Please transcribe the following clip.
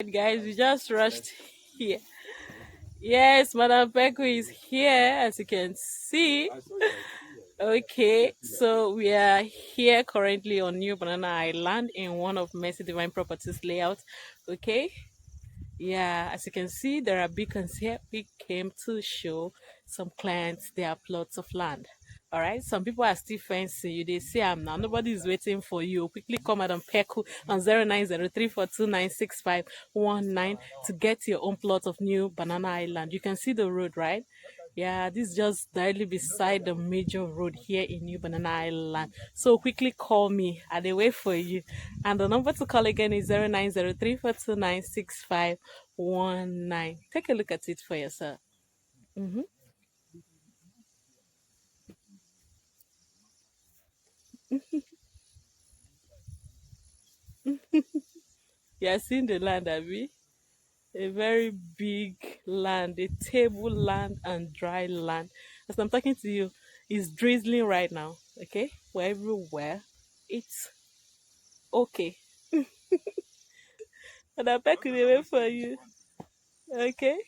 Guys, we just rushed here. Yes, Madam Peku is here, as you can see. Okay, so we are here currently on New Banana Island in one of Mercy Divine Properties layout. Okay, yeah, as you can see, there are beacons here. We came to show some clients their plots of land. All right, some people are still fancy you. They say I'm now. Nobody is waiting for you. Quickly come out and Peku on 0903429651 to get your own plot of New Banana Island. You can see the road, right? Yeah, this is just directly beside the major road here in New Banana Island. So quickly call me. I will wait for you. And the number to call again is 0903429651. Take a look at it for yourself. Mm-hmm. You are seeing the land, Abby. A very big land, a table land and dry land. As I'm talking to you, it's drizzling right now. Okay, we're everywhere. It's okay. And I'm back with the way for you. Okay.